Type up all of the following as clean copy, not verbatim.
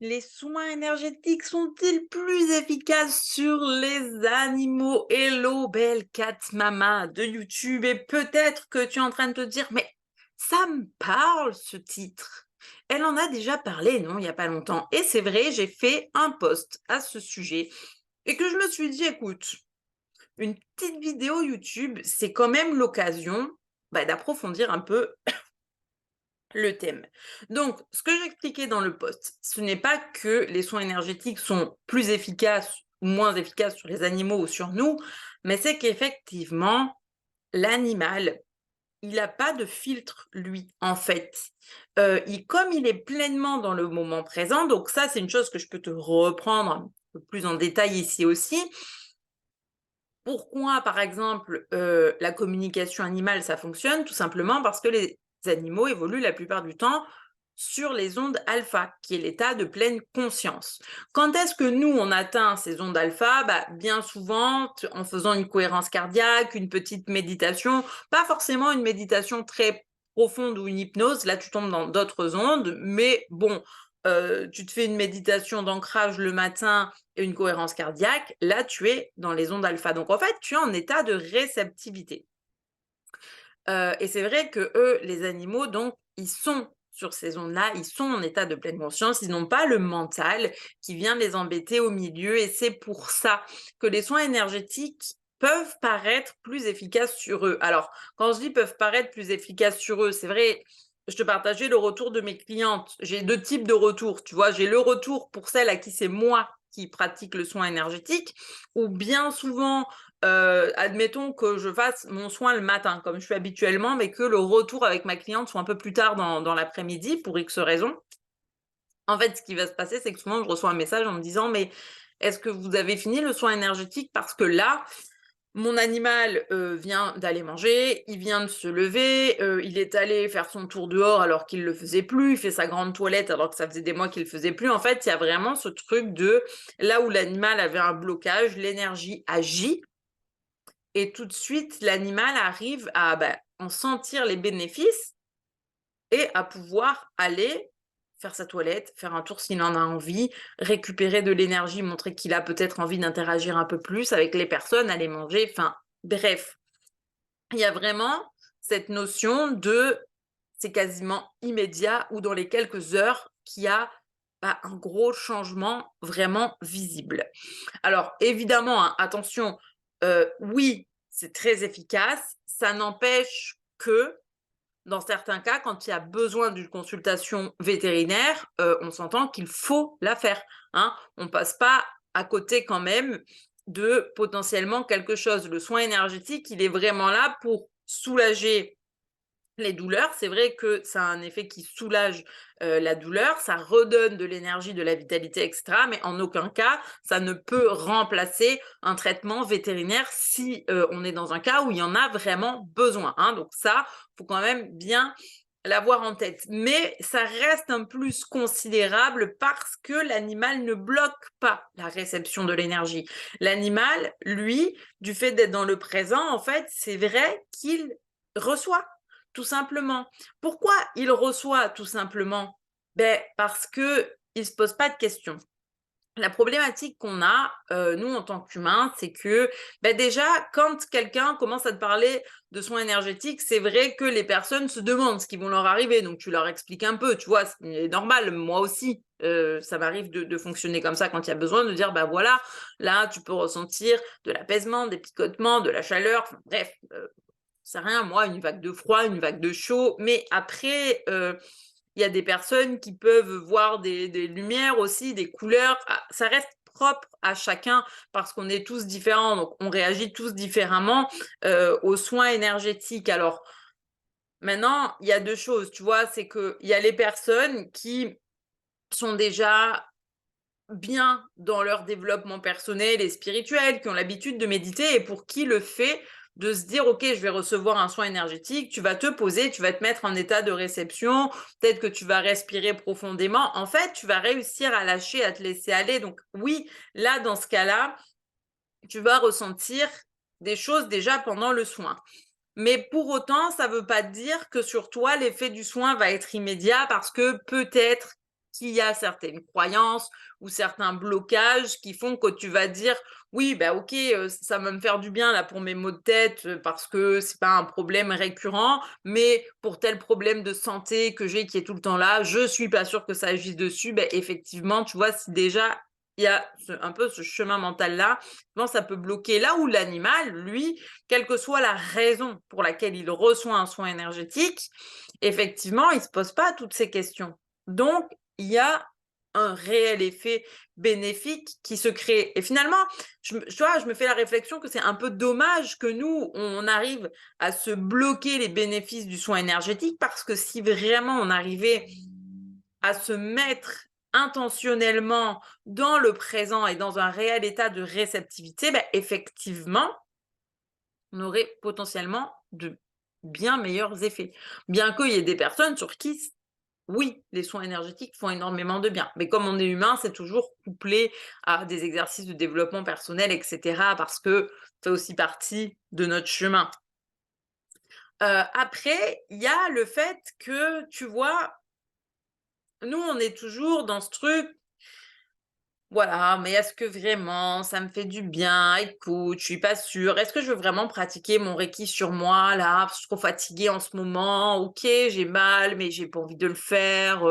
Les soins énergétiques sont-ils plus efficaces sur les animaux? Hello, belle cat mama de YouTube. Et peut-être que tu es en train de te dire, mais ça me parle ce titre. Elle en a déjà parlé, non, il n'y a pas longtemps. Et c'est vrai, j'ai fait un post à ce sujet et que je me suis dit, écoute, une petite vidéo YouTube, c'est quand même l'occasion d'approfondir un peu le thème. Donc, ce que j'expliquais dans le post, ce n'est pas que les soins énergétiques sont plus efficaces ou moins efficaces sur les animaux ou sur nous, mais c'est qu'effectivement, l'animal, il n'a pas de filtre, lui, en fait. Comme il est pleinement dans le moment présent, donc ça, c'est une chose que je peux te reprendre un peu plus en détail ici aussi. Pourquoi, par exemple, la communication animale, ça fonctionne? Tout simplement parce que les animaux évoluent la plupart du temps sur les ondes alpha, qui est l'état de pleine conscience. Quand est-ce que nous, on atteint ces ondes alpha? Bien souvent, en faisant une cohérence cardiaque, une petite méditation, pas forcément une méditation très profonde ou une hypnose, là tu tombes dans d'autres ondes, mais bon, tu te fais une méditation d'ancrage le matin et une cohérence cardiaque, là, tu es dans les ondes alpha. Donc, en fait, tu es en état de réceptivité. Et c'est vrai que eux, les animaux, donc, ils sont sur ces ondes-là, ils sont en état de pleine conscience, ils n'ont pas le mental qui vient les embêter au milieu. Et c'est pour ça que les soins énergétiques peuvent paraître plus efficaces sur eux. Alors, quand je dis peuvent paraître plus efficaces sur eux, c'est vrai, je te partageais le retour de mes clientes. J'ai deux types de retours, tu vois. J'ai le retour pour celles à qui c'est moi qui pratique le soin énergétique, ou bien souvent, admettons que je fasse mon soin le matin, comme je fais habituellement, mais que le retour avec ma cliente soit un peu plus tard dans l'après-midi, pour X raisons. En fait, ce qui va se passer, c'est que souvent, je reçois un message en me disant, mais est-ce que vous avez fini le soin énergétique? Parce que là, mon animal vient d'aller manger, il vient de se lever, il est allé faire son tour dehors alors qu'il le faisait plus, il fait sa grande toilette alors que ça faisait des mois qu'il le faisait plus. En fait, il y a vraiment ce truc de là où l'animal avait un blocage, l'énergie agit et tout de suite, l'animal arrive à, en sentir les bénéfices et à pouvoir aller faire sa toilette, faire un tour s'il en a envie, récupérer de l'énergie, montrer qu'il a peut-être envie d'interagir un peu plus avec les personnes, aller manger, enfin bref. Il y a vraiment cette notion de c'est quasiment immédiat ou dans les quelques heures qu'il y a, un gros changement vraiment visible. Alors évidemment, hein, attention, oui, c'est très efficace, ça n'empêche que, dans certains cas, quand il y a besoin d'une consultation vétérinaire, on s'entend qu'il faut la faire, hein. On passe pas à côté quand même de potentiellement quelque chose. Le soin énergétique, il est vraiment là pour soulager les douleurs. C'est vrai que ça a un effet qui soulage, la douleur, ça redonne de l'énergie, de la vitalité et cetera, mais en aucun cas, ça ne peut remplacer un traitement vétérinaire si, on est dans un cas où il y en a vraiment besoin, hein. Donc ça, faut quand même bien l'avoir en tête. Mais ça reste un plus considérable parce que l'animal ne bloque pas la réception de l'énergie. L'animal, lui, du fait d'être dans le présent, en fait, c'est vrai qu'il reçoit tout simplement. Pourquoi il reçoit tout simplement? Parce qu'il ne se pose pas de questions. La problématique qu'on a, nous en tant qu'humains, c'est que, déjà quand quelqu'un commence à te parler de soins énergétiques, c'est vrai que les personnes se demandent ce qui vont leur arriver, donc tu leur expliques un peu, tu vois? C'est normal, moi aussi, ça m'arrive de fonctionner comme ça quand il y a besoin, de dire: «Bah, voilà, là tu peux ressentir de l'apaisement, des picotements, de la chaleur», enfin bref, c'est rien, moi, une vague de froid, une vague de chaud, mais après, il y a des personnes qui peuvent voir des lumières aussi, des couleurs. Ça reste propre à chacun parce qu'on est tous différents, donc on réagit tous différemment, aux soins énergétiques. Alors maintenant, il y a 2 choses, tu vois? C'est qu'il y a les personnes qui sont déjà bien dans leur développement personnel et spirituel, qui ont l'habitude de méditer et pour qui le fait de se dire: «OK, je vais recevoir un soin énergétique», tu vas te poser, tu vas te mettre en état de réception, peut-être que tu vas respirer profondément. En fait, tu vas réussir à lâcher, à te laisser aller. Donc oui, là, dans ce cas-là, tu vas ressentir des choses déjà pendant le soin. Mais pour autant, ça ne veut pas dire que sur toi, l'effet du soin va être immédiat parce que peut-être qu'il y a certaines croyances ou certains blocages qui font que tu vas dire: «Oui, bah, OK, ça va me faire du bien là pour mes maux de tête, parce que c'est pas un problème récurrent, mais pour tel problème de santé que j'ai qui est tout le temps là, je suis pas sûre que ça agisse dessus». Beh, effectivement, tu vois, si déjà il y a un peu ce chemin mental-là, souvent ça peut bloquer. Là où l'animal, lui, quelle que soit la raison pour laquelle il reçoit un soin énergétique, effectivement, il se pose pas toutes ces questions. Donc il y a un réel effet bénéfique qui se crée. Et finalement, tu vois, je me fais la réflexion que c'est un peu dommage que nous, on arrive à se bloquer les bénéfices du soin énergétique, parce que si vraiment on arrivait à se mettre intentionnellement dans le présent et dans un réel état de réceptivité, ben, effectivement, on aurait potentiellement de bien meilleurs effets. Bien qu'il y ait des personnes sur qui oui, les soins énergétiques font énormément de bien. Mais comme on est humain, c'est toujours couplé à des exercices de développement personnel, et cetera, parce que ça fait aussi partie de notre chemin. Après, il y a le fait que, tu vois, nous, on est toujours dans ce truc. Voilà, mais est-ce que vraiment ça me fait du bien? Écoute, je suis pas sûre. Est-ce que je veux vraiment pratiquer mon Reiki sur moi là? Parce que je suis trop fatiguée en ce moment. OK, j'ai mal, mais j'ai pas envie de le faire.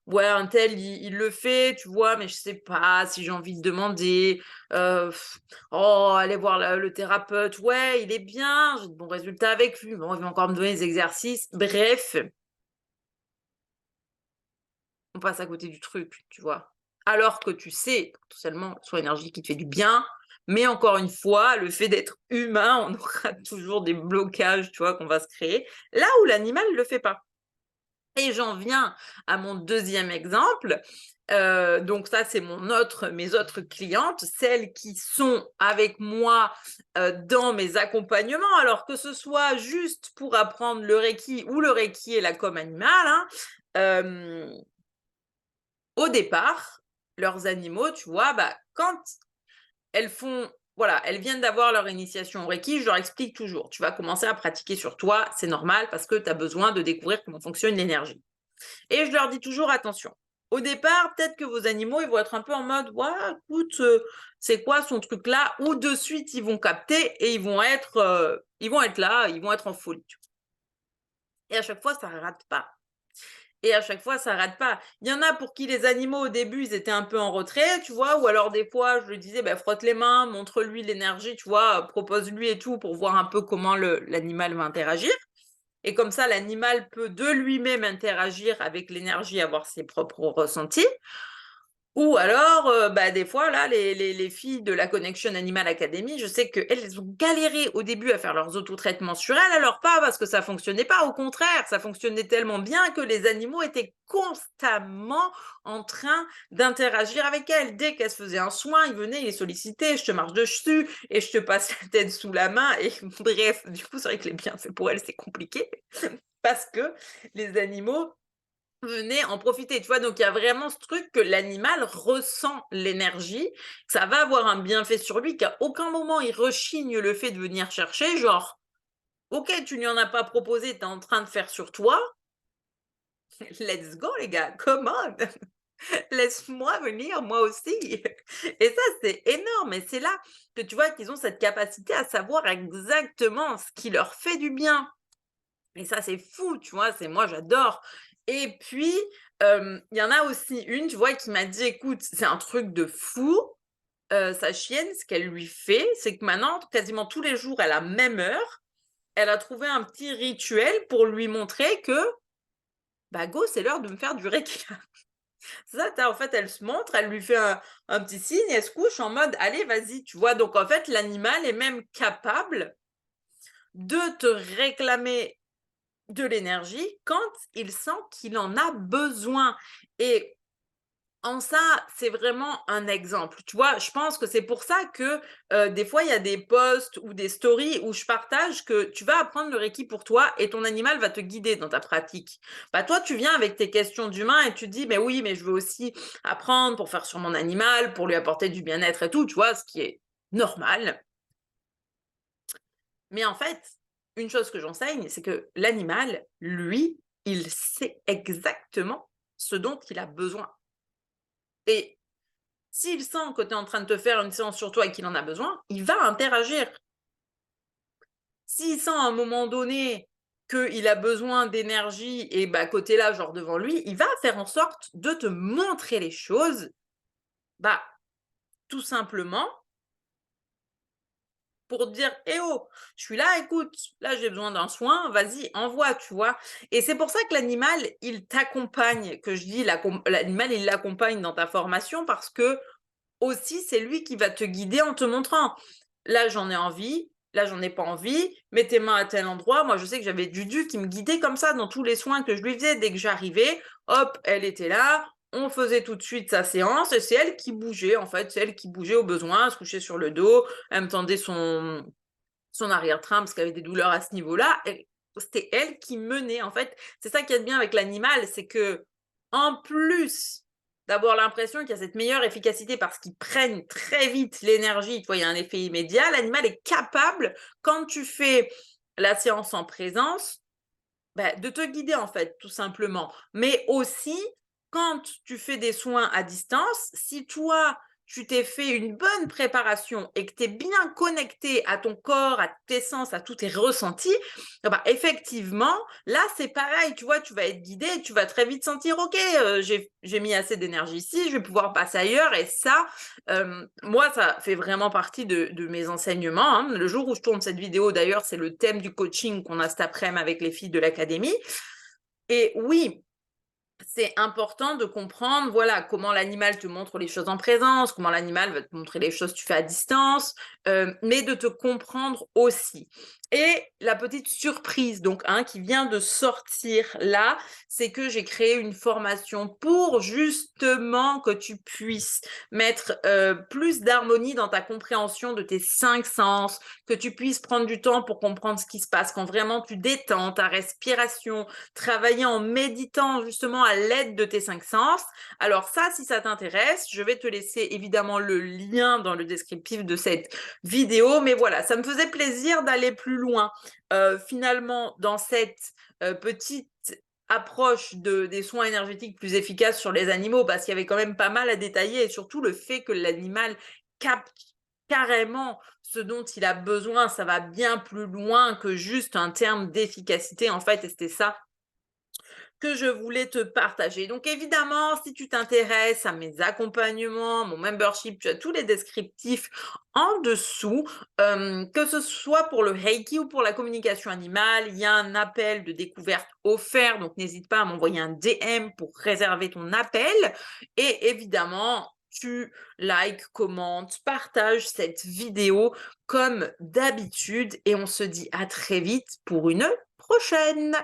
Ouais, un tel, il le fait, tu vois, mais je sais pas si j'ai envie de demander. Oh, aller voir le thérapeute. Ouais, il est bien, j'ai de bons résultats avec lui. Bon, il va encore me donner des exercices. Bref, on passe à côté du truc, tu vois? Alors que tu sais potentiellement soit énergie qui te fait du bien, mais encore une fois, le fait d'être humain, on aura toujours des blocages, tu vois, qu'on va se créer, là où l'animal ne le fait pas. Et j'en viens à mon deuxième exemple. Donc ça, c'est mes autres clientes, celles qui sont avec moi, dans mes accompagnements, alors que ce soit juste pour apprendre le reiki ou le reiki et la com animale, hein. Hem Au départ, leurs animaux, tu vois, bah, quand elles font voilà, elles viennent d'avoir leur initiation au Reiki, je leur explique toujours: «Tu vas commencer à pratiquer sur toi, c'est normal parce que tu as besoin de découvrir comment fonctionne l'énergie». Et je leur dis toujours: «Attention, au départ, peut-être que vos animaux, ils vont être un peu en mode: "Ouais, écoute, c'est quoi son truc là?" Ou de suite, ils vont capter et ils vont être là, ils vont être en folie, tu vois? Et à chaque fois, ça rate pas. Et à chaque fois, ça rate pas. Il y en a pour qui les animaux, au début, ils étaient un peu en retrait, tu vois? Ou alors des fois, je lui disais: «Bah, frotte les mains, montre-lui l'énergie», tu vois? Propose-lui et tout pour voir un peu comment le l'animal va interagir. Et comme ça, l'animal peut de lui-même interagir avec l'énergie, avoir ses propres ressentis. Ou alors, bah, des fois là, les filles de la Connection Animal Academy, je sais qu'elles, elles ont galéré au début à faire leurs autotraitements sur elles, alors pas parce que ça fonctionnait pas, au contraire, ça fonctionnait tellement bien que les animaux étaient constamment en train d'interagir avec elles. Dès qu'elles se faisaient un soin, ils venaient, ils les sollicitaient: «Je te marche dessus et je te passe la tête sous la main» et bref, du coup, c'est vrai que les bienfaits pour elles, c'est compliqué parce que les animaux venez en profiter, tu vois? Donc il y a vraiment ce truc que l'animal ressent l'énergie, ça va avoir un bienfait sur lui, qu'à aucun moment il rechigne le fait de venir chercher, genre: «OK, tu lui en as pas proposé, tu es en train de faire sur toi, let's go les gars, come on, laisse-moi venir moi aussi». Et ça, c'est énorme et c'est là que tu vois qu'ils ont cette capacité à savoir exactement ce qui leur fait du bien. Et ça, c'est fou, tu vois? C'est moi, j'adore. Et puis, il y en a aussi une, tu vois, qui m'a dit: «Écoute, c'est un truc de fou, sa chienne, ce qu'elle lui fait, c'est que maintenant, quasiment tous les jours à la même heure, elle a trouvé un petit rituel pour lui montrer que, bah, go, c'est l'heure de me faire du reiki». C'est ça, tu en fait, elle se montre, elle lui fait un petit signe, elle se couche en mode: «Allez, vas-y», tu vois? Donc en fait, l'animal est même capable de te réclamer de l'énergie quand il sent qu'il en a besoin. Et en ça, c'est vraiment un exemple. Tu vois, je pense que c'est pour ça que des fois, il y a des posts ou des stories où je partage que tu vas apprendre le Reiki pour toi et ton animal va te guider dans ta pratique. Bah, toi, tu viens avec tes questions d'humain et tu dis, mais oui, mais je veux aussi apprendre pour faire sur mon animal, pour lui apporter du bien-être et tout, tu vois, ce qui est normal. Mais en fait, une chose que j'enseigne, c'est que l'animal, lui, il sait exactement ce dont il a besoin. Et s'il sent que tu es en train de te faire une séance sur toi et qu'il en a besoin, il va interagir. S'il sent à un moment donné qu'il a besoin d'énergie et bah, que tu es là, genre devant lui, il va faire en sorte de te montrer les choses, bah, tout simplement pour te dire: «Eh oh, je suis là, écoute, là j'ai besoin d'un soin, vas-y, envoie», tu vois? Et c'est pour ça que l'animal, il t'accompagne, que je dis l'animal, il l'accompagne dans ta formation parce que aussi, c'est lui qui va te guider en te montrant: «Là, j'en ai envie, là, j'en ai pas envie, mets tes mains à tel endroit». Moi, je sais que j'avais Dudu qui me guidait comme ça dans tous les soins que je lui faisais. Dès que j'arrivais, hop, elle était là, on faisait tout de suite sa séance et c'est elle qui bougeait, en fait. C'est elle qui bougeait au besoin, elle se couchait sur le dos, elle me tendait son arrière-train parce qu'elle avait des douleurs à ce niveau-là et c'était elle qui menait, en fait. C'est ça qui est bien avec l'animal, c'est que en plus d'avoir l'impression qu'il y a cette meilleure efficacité parce qu'ils prennent très vite l'énergie, tu vois, il y a un effet immédiat, l'animal est capable, quand tu fais la séance en présence, bah, de te guider en fait, tout simplement. Mais aussi, quand tu fais des soins à distance, si toi, tu t'es fait une bonne préparation et que tu es bien connecté à ton corps, à tes sens, à tous tes ressentis, eh ben, effectivement, là, c'est pareil, tu vois, tu vas être guidé, tu vas très vite sentir, OK, j'ai mis assez d'énergie ici, je vais pouvoir passer ailleurs. Et ça, moi, ça fait vraiment partie de mes enseignements, hein. Le jour où je tourne cette vidéo, d'ailleurs, c'est le thème du coaching qu'on a cet après-midi avec les filles de l'académie. Et oui, c'est important de comprendre, voilà, comment l'animal te montre les choses en présence, comment l'animal va te montrer les choses que tu fais à distance, mais de te comprendre aussi. Et la petite surprise, donc, hein, qui vient de sortir là, c'est que j'ai créé une formation pour justement que tu puisses mettre plus d'harmonie dans ta compréhension de tes 5 sens, que tu puisses prendre du temps pour comprendre ce qui se passe quand vraiment tu détends ta respiration, travailler en méditant justement à l'aide de tes 5 sens. Alors ça, si ça t'intéresse, je vais te laisser évidemment le lien dans le descriptif de cette vidéo. Mais voilà, ça me faisait plaisir d'aller plus loin. Finalement, dans cette petite approche des soins énergétiques plus efficaces sur les animaux, parce qu'il y avait quand même pas mal à détailler, et surtout le fait que l'animal capte carrément ce dont il a besoin, ça va bien plus loin que juste un terme d'efficacité en fait, et c'était ça que je voulais te partager. Donc évidemment, si tu t'intéresses à mes accompagnements, mon membership, tu as tous les descriptifs en dessous, que ce soit pour le Reiki ou pour la communication animale, il y a un appel de découverte offert, donc n'hésite pas à m'envoyer un DM pour réserver ton appel. Et évidemment, tu likes, commentes, partages cette vidéo comme d'habitude et on se dit à très vite pour une prochaine.